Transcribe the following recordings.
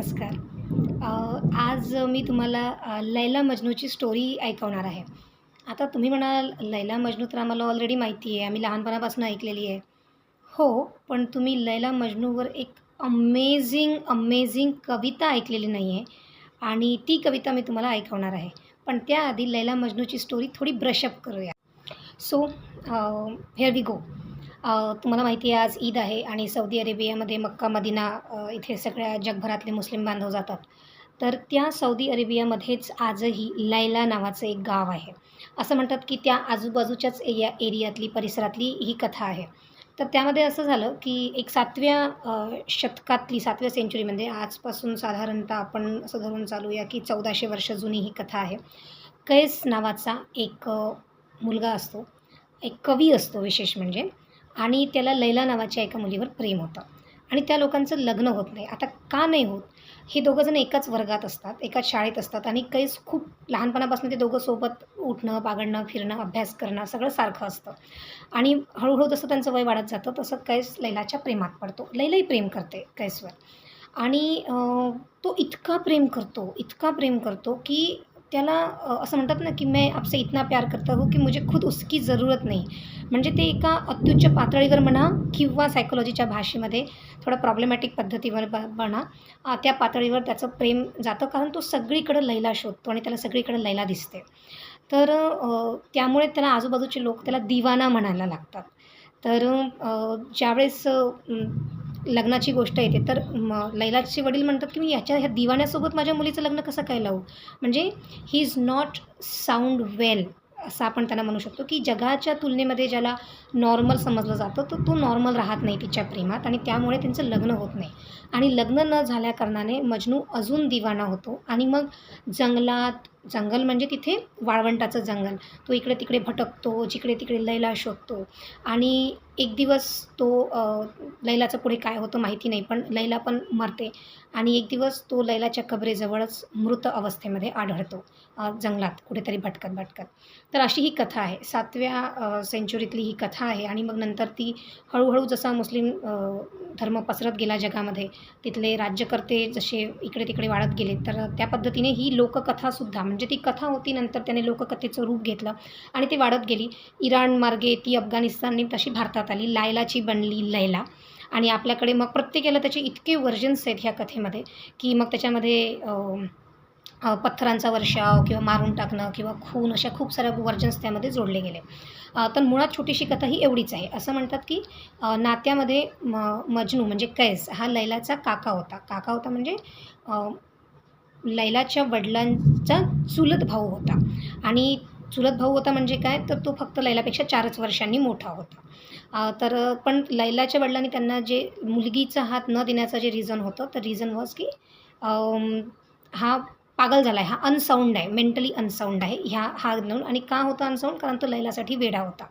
नमस्कार. आज मी तुम्हाला लैला मजनूची स्टोरी ऐकवणार आहे. आता तुम्ही म्हणाल, लैला मजनू तर आम्हाला ऑलरेडी माहिती आहे, आम्ही लहानपणापासून ऐकलेली आहे. हो, पण तुम्ही लैला मजनूवर एक अमेझिंग कविता ऐकलेली नाही आहे आणि ती कविता मी तुम्हाला ऐकवणार आहे. पण त्याआधी लैला मजनूची स्टोरी थोडी ब्रशअप करूया. So here we go. तुम्हाला माहिती आहे आज ईद आहे आणि सौदी अरेबियामध्ये मक्का मदिना इथे सगळ्या जगभरातले मुस्लिम बांधव जातात. तर त्या सौदी अरेबियामध्येच आजही लैला नावाचं एक गाव आहे. असं म्हणतात की त्या आजूबाजूच्याच एरियातली परिसरातली ही कथा आहे. तर त्यामध्ये असं झालं की एक 7व्या शतकातली 7व्या सेंचुरीमध्ये आजपासून साधारणतः आपण असं धरून चालूया की 1400 वर्ष जुनी ही कथा आहे. कैस नावाचा एक मुलगा असतो. एक कवी असतो विशेष म्हणजे आणि त्याला लैला नावाच्या एका मुलीवर प्रेम होतं आणि त्या लोकांचं लग्न होत नाही. आता का नाही होत? हे दोघंजण एकाच वर्गात असतात, एकाच शाळेत असतात आणि कैस खूप लहानपणापासून ते दोघं सोबत उठणं, बागडणं, फिरणं, अभ्यास करणं सगळं सारखं असतं आणि हळूहळू जसं त्यांचं वय वाढत जातं तसं कैस लैलाच्या प्रेमात पडतो. लैलाही प्रेम करते कैसवर आणि तो इतका प्रेम करतो की त्याला असं म्हणतात ना, की मैं आपसे इतना प्यार करता हूँ की मुझे खुद उसकी ज़रूरत नहीं. म्हणजे ते एका अत्युच्च पातळीवर म्हणा किंवा सायकॉलॉजीच्या भाषेमध्ये थोडं प्रॉब्लेमॅटिक पद्धतीवर म्हणा, त्या पातळीवर त्याचं प्रेम जातं कारण तो सगळीकडं लैला शोधतो आणि त्याला सगळीकडे लैला दिसते. तर त्यामुळे त्याला आजूबाजूचे लोक त्याला दिवाना म्हणायला लागतात. तर ज्यावेळेस लग्नाची गोष्ट येते तर लैलाचे वडील म्हणतात, की मी ह्या दिवाण्यासोबत माझ्या मुलीचं लग्न कसं काय लावू? म्हणजे ही इज नॉट साउंड वेल असं आपण त्यांना म्हणू शकतो, की जगाच्या तुलनेमध्ये ज्याला नॉर्मल समजलं जातं, तर तो नॉर्मल राहत नाही तिच्या प्रेमात आणि त्यामुळे त्यांचं लग्न होत नाही. आणि लग्न न झाल्याकारणाने मजनू अजून दिवाना होतो आणि मग जंगल म्हणजे तिथे वाळवंटाचं जंगल. तो इकडे-तिकडे भटकतो, जिकडे-तिकडे लैला शोधतो आणि एक दिवस तो लैलाचं पुढे काय होतं माहिती नाही, पण लैला पण मरते आणि एक दिवस तो लैलाच्या कबरेजवळच मृत अवस्थेमध्ये आढळतो जंगलात कुठेतरी भटकत. तर अशी ही कथा आहे. 7व्या सेंचुरीतली ही कथा आहे आणि मग नंतर ती हळूहळू जसा मुस्लिम धर्म पसरत गेला जगामध्ये, तिथले राज्यकर्ते जसे इकडे-तिकडे वाढत गेले, तर त्या पद्धतीने ही लोककथासुद्धा म्हणजे ती कथा होती नंतर त्याने लोककथेचं रूप घेतलं आणि ती वाढत गेली. इराण मार्गे ती अफगाणिस्ताननी तशी भारतात आली. लायलाची बनली लैला आणि आपल्याकडे मग प्रत्येकाला त्याचे इतके व्हर्जन्स आहेत ह्या कथेमध्ये, की मग त्याच्यामध्ये पत्थरांचा वर्षाव किंवा मारून टाकणं किंवा खून अशा खूप साऱ्या व्हर्जन्स त्यामध्ये जोडले गेले. तर मुळात छोटीशी कथा ही एवढीच आहे. असं म्हणतात, की नात्यामध्ये मजनू म्हणजे कैस हा लैलाचा काका होता म्हणजे लैलाच्या वडिलांचा चुलत भाऊ होता आणि चुलत भाऊ होता म्हणजे काय, तर तो फक्त लैलापेक्षा 4च वर्षांनी मोठा होता. तर पण लैलाच्या वडिलांनी त्यांना जे मुलगीचा हात न देण्याचं जे रिझन होतं, तर रिझन वॉज की हा पागल झाला आहे, हा अनसाउंड आहे, मेंटली अनसाउंड आहे हा घेऊन आणि का होता अनसाउंड? कारण तो लैलासाठी वेडा होता.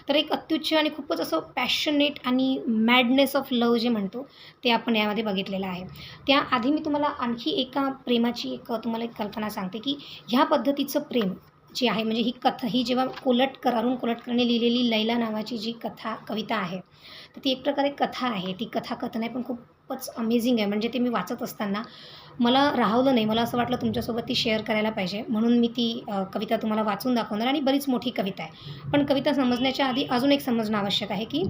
तर एक अत्युच्च आणि खूपच असं पॅशनेट आणि मॅडनेस ऑफ लव्ह जे म्हणतो, ते आपण यामध्ये बघितलेलं आहे. त्याआधी मी तुम्हाला आणखी एका प्रेमाची तुम्हाला एक कल्पना सांगते, की ह्या पद्धतीचं प्रेम जे आहे म्हणजे ही कथा ही जेव्हा अरुण कोलटकरने लिहिलेली लैला नावाची जी कविता आहे, तर ती एक प्रकारे कथा आहे. ती कथा कथन आहे पण खूपच अमेझिंग आहे. म्हणजे ते मी वाचत असताना मला राहवलं नाही. मला असं वाटलं तुमच्यासोबत ती शेअर करायला पाहिजे. म्हणून मी ती कविता तुम्हाला वाचून दाखवणार आणि बरीच मोठी कविता आहे. पण कविता समजण्याच्या आधी अजून एक समजणं आवश्यक आहे, की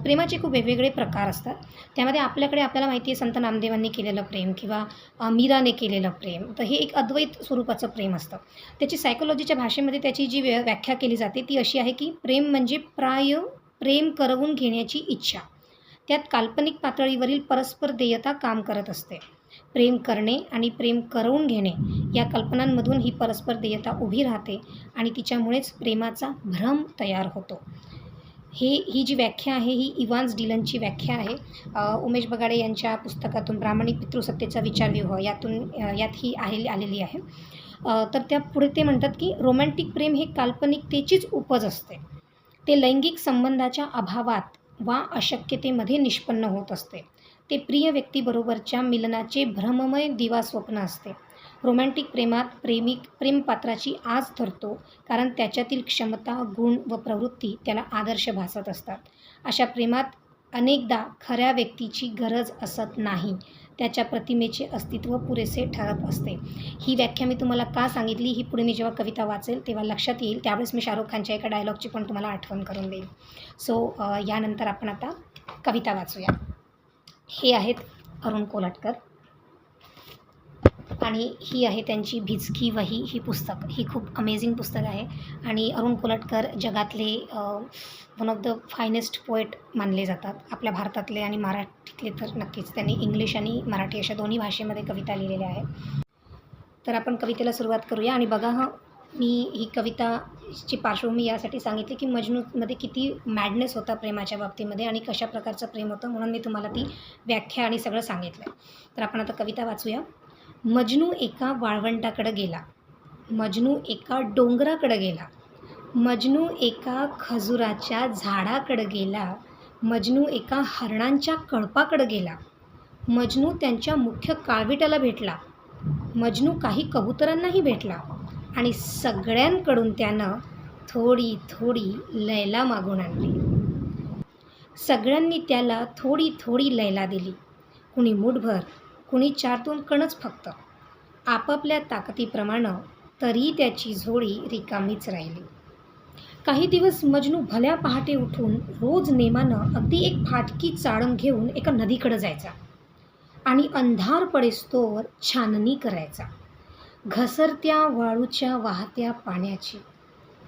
प्रेमाचे खूप वेगवेगळे प्रकार असतात. त्यामध्ये आपल्याला माहिती आहे संत नामदेवांनी केलेलं प्रेम किंवा मीराने केलेलं प्रेम. तर हे एक अद्वैत स्वरूपाचं प्रेम असतं. त्याची सायकॉलॉजीच्या भाषेमध्ये त्याची जी व्याख्या केली जाते ती अशी आहे, की प्रेम म्हणजे प्रेम करवून घेण्याची इच्छा. त्यात काल्पनिक पातळीवरील परस्पर देयता काम करत असते. प्रेम करणे आणि प्रेम करवून घेणे या कल्पनांमधून ही परस्पर देयता उभी राहते आणि तिच्यामुळेच प्रेमाचा भ्रम तयार होतो. ही जी व्याख्या आहे ही इव्हान्स डिलनची व्याख्या आहे. उमेश बगाडे यांच्या पुस्तकातून ब्राह्मणी पितृसत्तेचा विचारव्यूह यात ही आलेली आहे. तर त्या पुढे ते म्हणतात, की रोमॅन्टिक प्रेम हे काल्पनिकतेचीच उपज असते. ते लैंगिक संबंधाच्या अभावात वा अशक्यतेमध्ये निष्पन्न होत असते. ते प्रिय व्यक्तीबरोबरच्या मिलनाचे भ्रममय दिवास्वप्न असते. रोमॅन्टिक प्रेमात प्रेमपात्राची आस धरतो कारण त्याच्यातील क्षमता, गुण व प्रवृत्ती त्याला आदर्श भासत असतात. अशा प्रेमात अनेकदा खऱ्या व्यक्तीची गरज असत नाही. त्याच्या प्रतिमेचे अस्तित्व पुरेसे ठरत असते. ही व्याख्या मी तुम्हाला का सांगितली ही पुढे मी जेव्हा कविता वाचेल तेव्हा लक्षात येईल. त्यावेळेस मी शाहरुख खानच्या एका डायलॉगची पण तुम्हाला आठवण करून देईल. सो यानंतर आपण आता कविता वाचूया. हे आहेत अरुण कोलटकर आणि ही आहे त्यांची भिजकी वही ही पुस्तक. ही खूप अमेझिंग पुस्तक आहे आणि अरुण कोलटकर जगातले one of the finest poet मानले जातात. आपल्या भारतातले आणि मराठीतले तर नक्कीच. त्यांनी इंग्लिश आणि मराठी अशा दोन्ही भाषेमध्ये कविता लिहिलेल्या आहे. तर आपण कवितेला सुरुवात करूया. आणि बघा मी ही कविताची पार्श्वभूमी यासाठी सांगितली की मजनूमध्ये किती मॅडनेस होता प्रेमाच्या बाबतीमध्ये आणि कशा प्रकारचं प्रेम होतं, म्हणून मी तुम्हाला ती व्याख्या आणि सगळं सांगितलं. तर आपण आता कविता वाचूया. मजनू एका वाळवंटाकडे गेला, मजनू एका डोंगराकडे गेला, मजनू एका खजुराच्या झाडाकडे गेला, मजनू एका हरणांच्या कळपाकडे गेला, मजनू त्यांच्या मुख्य काळविटाला भेटला, मजनू काही कबुतरांनाही भेटला आणि सगळ्यांकडून त्यानं थोडी थोडी लैला मागून आणली. सगळ्यांनी त्याला थोडी थोडी लैला दिली. कुणी मुठभर, कुणी 4-2 कणच फक्त. आपापल्या ताकदीप्रमाणे तरी त्याची झोळी रिकामीच राहिली. काही दिवस मजनू भल्या पहाटे उठून रोज नेमानं अगदी एक फाटकी चाळण घेऊन एका नदीकडे जायचा आणि अंधार पडेस्तोवर छाननी करायचा. घसरत्या वाळूच्या वाहत्या पाण्याची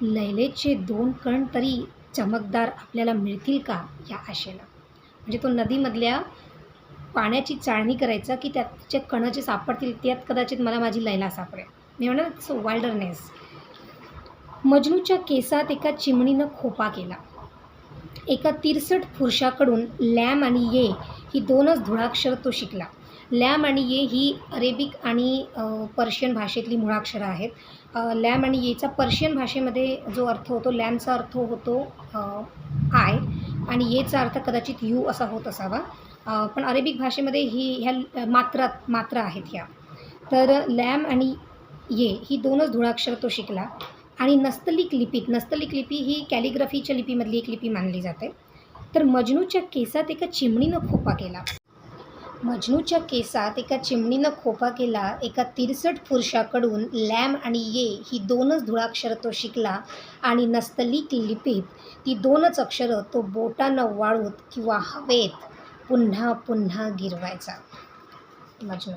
लैलेचे 2 कण तरी चमकदार आपल्याला मिळतील का या आशेनं. म्हणजे तो नदीमधल्या पाण्याची चाळणी करायचा की त्याचे कण जे सापडतील त्यात कदाचित मला माझी लैला सापडेल. मी म्हणणार सो वाइल्डरनेस. मजनूच्या केसात एका चिमणीनं खोपा केला. एका तिरसट पुरुषाकडून लॅम आणि ये ही 2च धुळाक्षर तो शिकला. लॅम आणि ये ही अरेबिक आणि पर्शियन भाषेतली मुळाक्षरं आहेत. लॅम आणि येचा पर्शियन भाषेमध्ये जो अर्थ होतो, लॅमचा अर्थ होतो आय आणि येचा अर्थ कदाचित यू असा होत असावा. पण अरेबिक भाषेमध्ये ह्या मात्रा आहेत ह्या. तर लॅम आणि ये ही 2च धुळाक्षर तो शिकला आणि नस्तलिक लिपी ही कॅलिग्राफीच्या लिपीमधली एक लिपी मानली जाते. तर मजनूच्या केसात एका चिमणीनं खोपा केला. मजनूच्या केसात एका चिमणीनं खोपा केला. एका तिरसट पुरुषाकडून लॅम आणि ये ही 2च धुळाक्षरं तो शिकला आणि नस्तलिक लिपीत ती 2च अक्षरं तो बोटानं वाळूत किंवा हवेत पुन्हा पुन्हा गिरवायचा. मजनू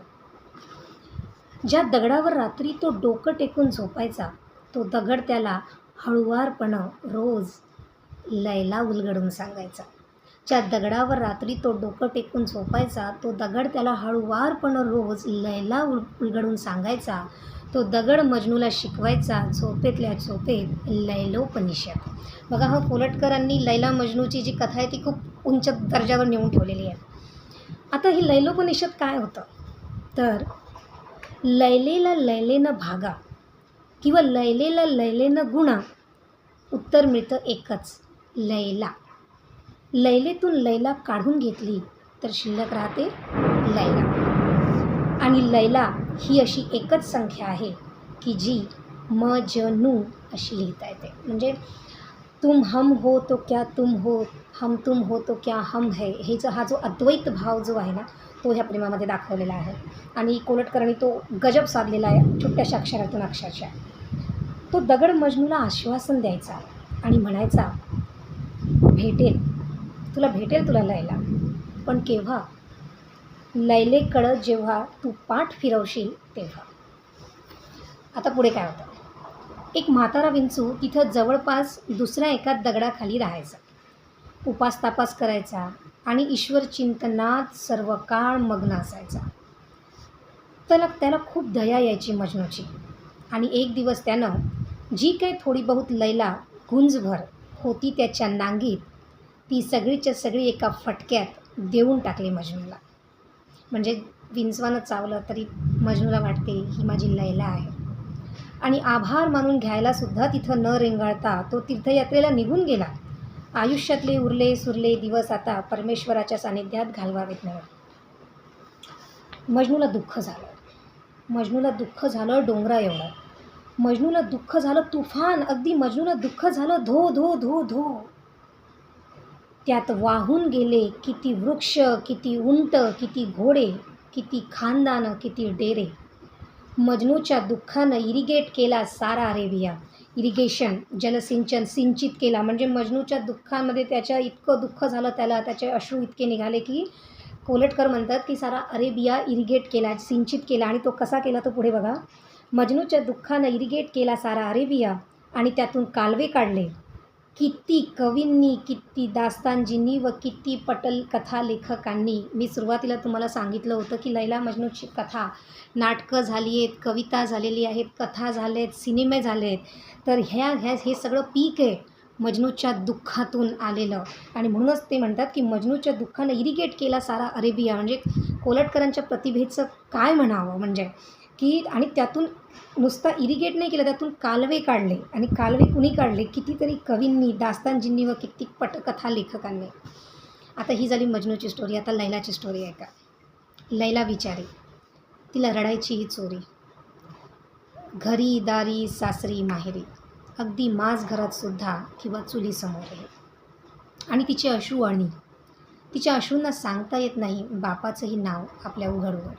ज्या दगडावर रात्री तो डोकं टेकून झोपायचा तो दगड त्याला हळुवारपणं रोज लैला उलगडून सांगायचा. ज्या दगडावर रात्री तो डोकं टेकून झोपायचा तो दगड त्याला हळुवारपणं रोज लैला उलगडून सांगायचा. तो दगड मजनूला शिकवायचा झोपेतल्या झोपेत लैलोपनिषद. बघा हा कोलटकरांनी लैला मजनूची जी कथा आहे ती खूप उंच दर्जावर नेऊन ठेवलेली आहे. आता ही लैलोपनिषद काय होतं तर लैलेला लैलेनं भागा किंवा लैलेला लैलेनं गुणा उत्तर मिळतं एकच, लैला. लैलेतून लैला काढून घेतली तर शिल्लक राहते लैला. आणि लैला ही अशी एकच संख्या आहे की जी मजनू अशी लिहिता येते. म्हणजे तुम हम हो तो क्या तुम हो, हम तुम हो तो क्या हम है, हा जो अद्वैत भाव जो आहे ना तो ह्या प्रेमामध्ये दाखवलेला आहे. आणि कोलटकरांनी तो गजब साधलेला आहे छोट्याशा अक्षरातून अक्षरशः. तो दगड मजनूला आश्वासन द्यायचा आणि म्हणायचा भेटेल तुला लैला, पण केव्हा? लैलेकडं जेव्हा तू पाठ फिरवशील तेव्हा. आता पुढे काय होतं. एक म्हातारा विंचू तिथं जवळपास दुसऱ्या एका दगडाखाली राहायचा. उपास तापास करायचा आणि ईश्वर चिंतनात सर्व काळ मग्न असायचा. त्याला खूप दया यायची मजनूची. आणि एक दिवस त्यानं जी काही थोडी बहुत लैला गुंजभर होती त्याच्या नांगीत ती सगळीच्या सगळी एका फटक्यात देऊन टाकली मजनूला. म्हणजे विंचवानं चावलं तरी मजनूला वाटते ही माझी लैला आहे. आणि आभार मानून घ्यायलासुद्धा तिथं न रेंगाळता तो तीर्थयात्रेला निघून गेला. आयुष्यातले उरले सुरले दिवस आता परमेश्वराच्या सानिध्यात घालवावेत म्हणून. मजनूला दुःख झालं डोंगरा एवढं. मजनूला दुःख झालं तुफान, अगदी मजनूला दुःख झालं धो धो धो धो. त्यात वाहून गेले किती वृक्ष, किती उंट, किती घोडे. किती खानदानं, किती डेरे. मजनूच्या दुःखानं इरिगेट केला सारा अरेबिया. इरिगेशन, जलसिंचन, सिंचित केला. म्हणजे मजनूच्या दुःखामध्ये त्याच्या इतकं दुःख झालं त्याला, त्याचे अश्रू इतके निघाले की कोलटकर म्हणतात की सारा अरेबिया इरिगेट केला, सिंचित केला. आणि तो कसा केला तो पुढे बघा. मजनूच्या दुःखानं इरिगेट केला सारा अरेबिया आणि त्यातून कालवे काढले. किती कवींनी, किती दास्तानजींनी व किती पटल कथा लेखकांनी. मी सुरुवातीला तुम्हाला सांगितलं होतं की लैला मजनूची कथा, नाटकं झाली आहेत, कविता झालेली आहेत, कथा झाले आहेत, सिनेमे झाले आहेत. तर हे सगळं पीक आहे मजनूच्या दुःखातून आलेलं. आणि म्हणूनच ते म्हणतात की मजनूच्या दुःखानं इरिगेट केला सारा अरेबिया. म्हणजे कोलटकरांच्या प्रतिभेचं काय म्हणावं म्हणजे की. आणि त्यातून नुसता इरिगेट नाही केलं, त्यातून कालवे काढले. आणि कालवे कुणी काढले? कितीतरी कवींनी, दास्तानजींनी व कित्येक पटकथा लेखकांनी. आता ही झाली मजनूची स्टोरी. आता लैलाची स्टोरी आहे का. लैला बिचारी, तिला रडायची ही चोरी. घरी दारी सासरी माहेरी, अगदी माज घरात सुद्धा किंवा चुलीसमोरही. आणि तिची अश्रू अणी, तिच्या अश्रूंना सांगता येत नाही बापाचंही नाव आपल्या उघड उघड.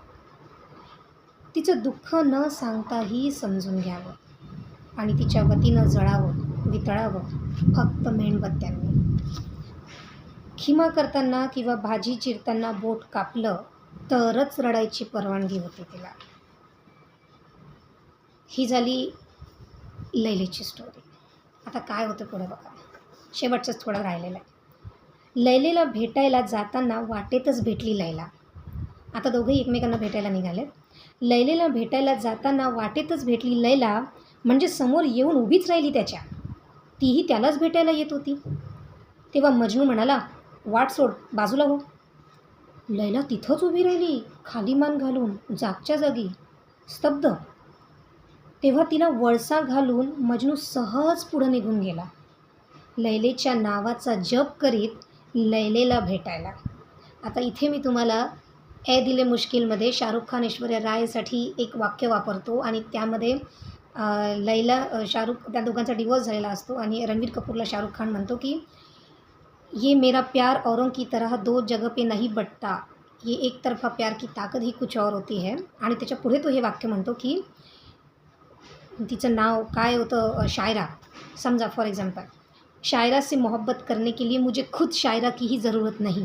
तिचं दुःख न सांगताही समजून घ्यावं आणि तिच्या वतीनं जळावं, वितळावं फक्त मेणबत्त्यांनी. खिमा करताना किंवा भाजी चिरताना बोट कापलं तरच रडायची परवानगी होती तिला. ही झाली लैलेची स्टोरी. आता काय होतं पुढे बघा. शेवटचंच थोडं राहिलेलं आहे. लैलेला भेटायला जाताना वाटेतच भेटली लैला. आता दोघंही एकमेकांना भेटायला निघालेत. लैलेला भेटायला जाताना वाटेतच भेटली लैला. म्हणजे समोर येऊन उभीच राहिली त्याच्या. तीही त्यालाच भेटायला येत होती. तेव्हा मजनू म्हणाला, वाट सोड, बाजूला हो. लैला तिथंच उभी राहिली, खाली मान घालून, जागच्या जागी, स्तब्ध. तेव्हा तिला वळसा घालून मजनू सहज पुढं निघून गेला, लैलेच्या नावाचा जप करीत लैलेला भेटायला. आता इथे मी तुम्हाला ए दिले मुश्किलमध्ये शाहरुख खान ऐश्वर्या रायसाठी एक वाक्य वापरतो. आणि त्यामध्ये लैला, शाहरुख, त्या दोघांचा डिवोर्स झालेला असतो आणि रणवीर कपूरला शाहरुख खान म्हणतो की ये मेरा प्यार औरों की तरह दो जगह पे नहीं बटता, ये एक तरफा प्यार की ताकद ही कुछ और होती है. आणि त्याच्या पुढे तो हे वाक्य म्हणतो की तिचं नाव काय होतं, शायरा. समजा फॉर एक्झाम्पल, शायरा से मोहब्बत करने के लिए मुझे खुद शायरा की ही ज़रूरत नहीं.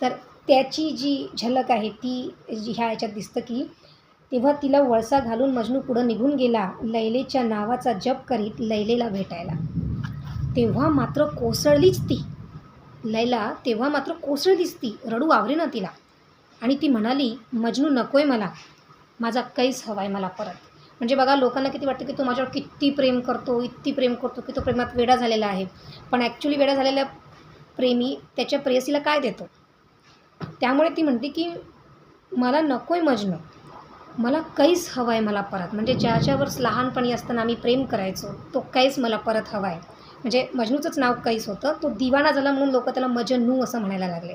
तर त्याची जी झलक आहे ती ह्या याच्यात दिसतं की तेव्हा तिला वळसा घालून मजनू पुढं निघून गेला लैलेच्या नावाचा जप करीत लैलेला भेटायला. तेव्हा मात्र कोसळलीच ती लैला. तेव्हा मात्र कोसळलीच ती, रडू आवरे ना तिला. आणि ती म्हणाली, मजनू नकोय मला, माझा कैस हवाय मला परत. म्हणजे बघा, लोकांना किती वाटतं की तो माझ्यावर किती प्रेम करतो, इतकी प्रेम करतो की तो प्रेमात वेडा झालेला आहे. पण ॲक्च्युली वेडा झालेला प्रेमी त्याच्या प्रेयसीला काय देतो. त्यामुळे ती म्हणते की मला नकोय मजनू, मला कैस हवा आहे मला परत. म्हणजे ज्याच्यावर लहानपणी असताना आम्ही प्रेम करायचो तो कैस मला परत हवा आहे. म्हणजे मजनूचंच नाव कैस होतं. तो दिवाना झाला म्हणून लोक त्याला मजनू असं म्हणायला लागले.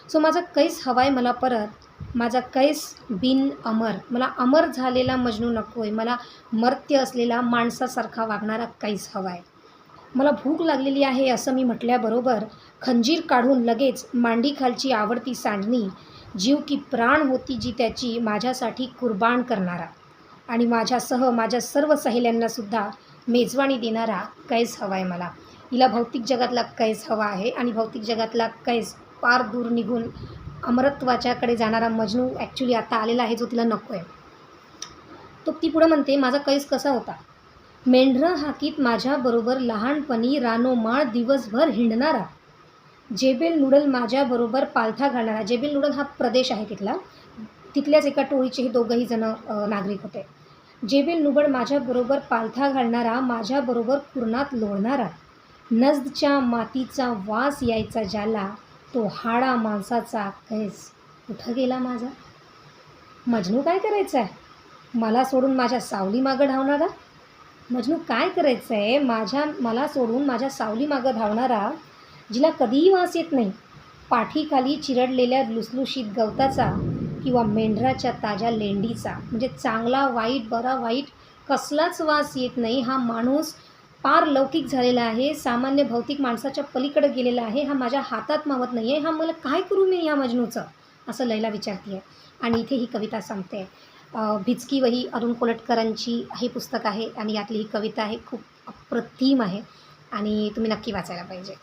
सो माझा कैस हवा आहे मला परत, माझा कैस बिन अमर. मला अमर झालेला मजनू नको आहे, मला मर्त्य असलेला माणसासारखा वागणारा कैस हवा आहे. मला भूक लागलेली आहे असं मी म्हटल्याबरोबर खंजीर काढून लगेच मांडीखालची आवडती सांडणी, जीव की प्राण होती जी त्याची, माझ्यासाठी कुर्बान करणारा आणि माझ्यासह माझ्या सर्व सहेल्यांनासुद्धा मेजवानी देणारा कैस हवा आहे मला. हिला भौतिक जगातला कैस हवा आहे आणि भौतिक जगातला कैस पार दूर निघून अमरत्वाच्याकडे जाणारा मजनू ॲक्च्युली आता आलेला आहे जो तिला नको आहे. तो ती पुढं म्हणते, माझा कैस कसा होता, मेंढरं हाकीत माझ्याबरोबर लहानपणी रानोमाळ दिवसभर हिंडणारा, जेबेल नूडल माझ्याबरोबर पालथा घालणारा. जेबेल नूडल हा प्रदेश आहे तिथला, तिथल्याच एका टोळीचे हे दोघंही जण नागरिक होते. जेबेल नूडल माझ्याबरोबर पालथा घालणारा, माझ्याबरोबर कुरणात लोळणारा, नजदच्या मातीचा वास यायचा ज्याला, तो हाडा माणसाचा कैस कुठं गेला माझा. मजनू काय करायचं आहे, मला सोडून माझ्या सावलीमागं धावणारा. मजनू काय करायचं आहे, मला सोडून माझ्या सावलीमागं धावणारा, जिला कधीही वास येत नाही पाठीखाली चिरडलेल्या लुसलुशीत गवताचा किंवा मेंढराच्या ताज्या लेंडीचा. म्हणजे चांगला वाईट, बरा वाईट कसलाच वास येत नाही. हा माणूस पार लौकिक झालेला आहे, सामान्य भौतिक माणसाच्या पलीकडे गेलेला आहे. हा माझ्या हातात मावत नाही आहे. हा मला काय करू मी ह्या मजनूचं, असं लैला विचारते आहे. आणि इथे ही कविता संपते. भिचकी वही अरुण कोलटकरांची हे पुस्तक आहे आणि यातली ही कविता आहे. खूप अप्रतिम आहे आणि तुम्ही नक्की वाचायला पाहिजे.